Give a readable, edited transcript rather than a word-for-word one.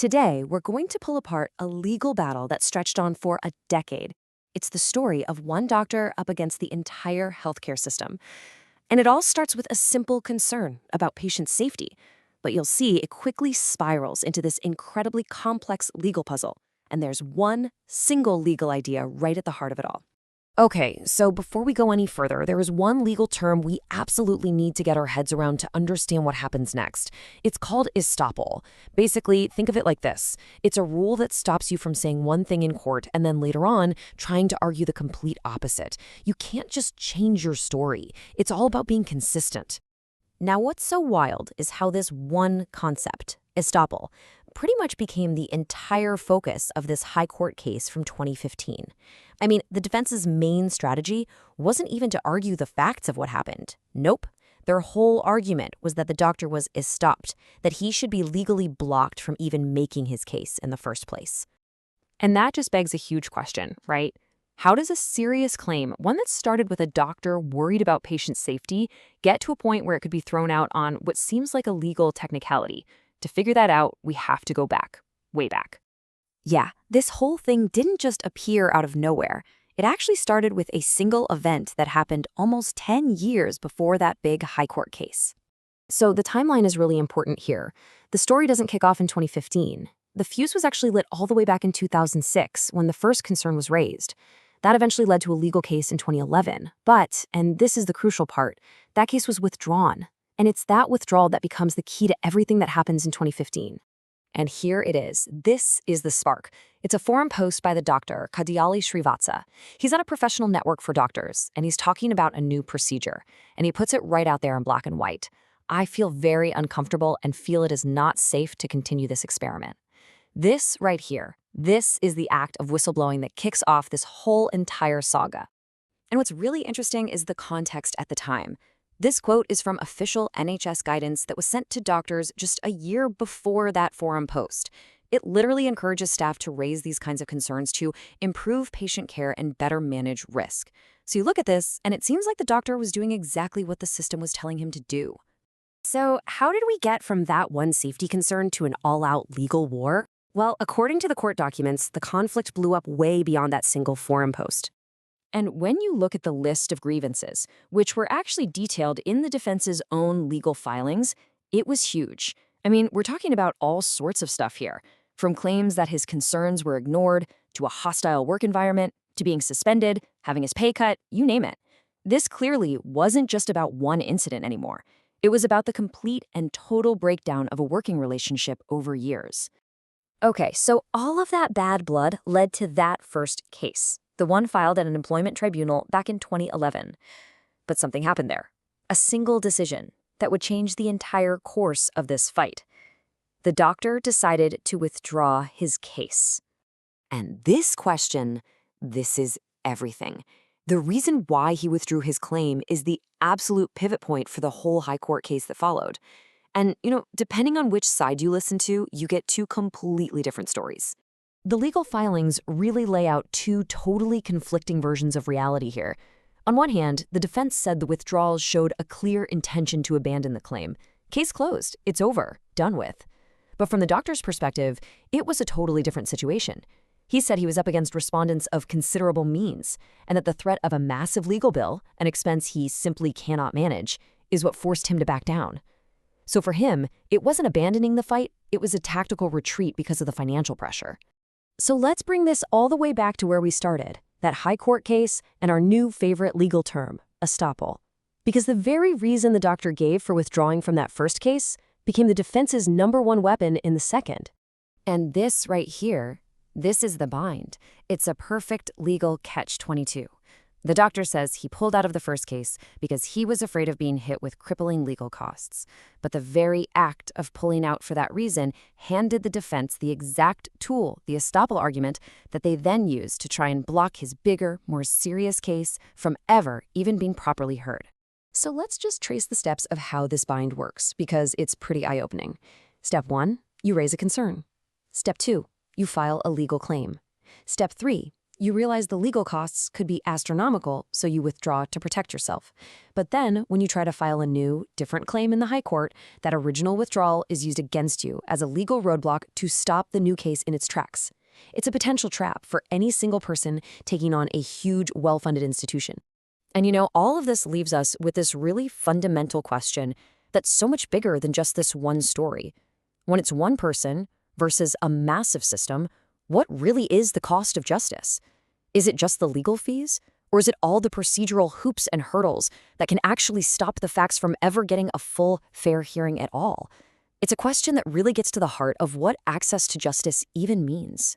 Today, we're going to pull apart a legal battle that stretched on for a decade. It's the story of one doctor up against the entire healthcare system. And it all starts with a simple concern about patient safety. But you'll see it quickly spirals into this incredibly complex legal puzzle. And there's one single legal idea right at the heart of it all. Okay, so before we go any further, there is one legal term we absolutely need to get our heads around to understand what happens next. It's called estoppel. Basically, think of it like this. It's a rule that stops you from saying one thing in court and then later on trying to argue the complete opposite. You can't just change your story. It's all about being consistent. Now, what's so wild is how this one concept, estoppel, pretty much became the entire focus of this high court case from 2015. I mean, the defense's main strategy wasn't even to argue the facts of what happened. Nope. Their whole argument was that the doctor was estopped, that he should be legally blocked from even making his case in the first place. And that just begs a huge question, right? How does a serious claim, one that started with a doctor worried about patient safety, get to a point where it could be thrown out on what seems like a legal technicality? To figure that out, we have to go back, way back. Yeah, this whole thing didn't just appear out of nowhere. It actually started with a single event that happened almost 10 years before that big high court case. So the timeline is really important here. The story doesn't kick off in 2015. The fuse was actually lit all the way back in 2006 when the first concern was raised. That eventually led to a legal case in 2011. But, and this is the crucial part, that case was withdrawn. And it's that withdrawal that becomes the key to everything that happens in 2015. And here it is. This is the spark. It's a forum post by the Dr. Kadiyali Srivatsa. He's on a professional network for doctors, and he's talking about a new procedure. And he puts it right out there in black and white. I feel very uncomfortable and feel it is not safe to continue this experiment. This right here, this is the act of whistleblowing that kicks off this whole entire saga. And what's really interesting is the context at the time. This quote is from official NHS guidance that was sent to doctors just a year before that forum post. It literally encourages staff to raise these kinds of concerns to improve patient care and better manage risk. So you look at this, and it seems like the doctor was doing exactly what the system was telling him to do. So how did we get from that one safety concern to an all-out legal war? Well, according to the court documents, the conflict blew up way beyond that single forum post. And when you look at the list of grievances, which were actually detailed in the defense's own legal filings, it was huge. I mean, we're talking about all sorts of stuff here, from claims that his concerns were ignored, to a hostile work environment, to being suspended, having his pay cut, you name it. This clearly wasn't just about one incident anymore. It was about the complete and total breakdown of a working relationship over years. Okay, so all of that bad blood led to that first case. The one filed at an employment tribunal back in 2011. But something happened there. A single decision that would change the entire course of this fight. The doctor decided to withdraw his case. And this question, this is everything. The reason why he withdrew his claim is the absolute pivot point for the whole high court case that followed. And, depending on which side you listen to, you get two completely different stories. The legal filings really lay out two totally conflicting versions of reality here. On one hand, the defense said the withdrawals showed a clear intention to abandon the claim. Case closed. It's over. Done with. But from the doctor's perspective, it was a totally different situation. He said he was up against respondents of considerable means, and that the threat of a massive legal bill, an expense he simply cannot manage, is what forced him to back down. So for him, it wasn't abandoning the fight, it was a tactical retreat because of the financial pressure. So let's bring this all the way back to where we started, that high court case and our new favorite legal term, estoppel. Because the very reason the doctor gave for withdrawing from that first case became the defense's #1 weapon in the second. And this right here, this is the bind. It's a perfect legal catch-22. The doctor says he pulled out of the first case because he was afraid of being hit with crippling legal costs. But the very act of pulling out for that reason handed the defense the exact tool, the estoppel argument, that they then used to try and block his bigger, more serious case from ever even being properly heard. So let's just trace the steps of how this bind works, because it's pretty eye-opening. Step 1, you raise a concern. Step 2, you file a legal claim. Step 3, You realize the legal costs could be astronomical, so you withdraw to protect yourself. But then, when you try to file a new, different claim in the High Court, that original withdrawal is used against you as a legal roadblock to stop the new case in its tracks. It's a potential trap for any single person taking on a huge, well-funded institution. And all of this leaves us with this really fundamental question that's so much bigger than just this one story. When it's one person versus a massive system, what really is the cost of justice? Is it just the legal fees? Or is it all the procedural hoops and hurdles that can actually stop the facts from ever getting a full, fair hearing at all? It's a question that really gets to the heart of what access to justice even means.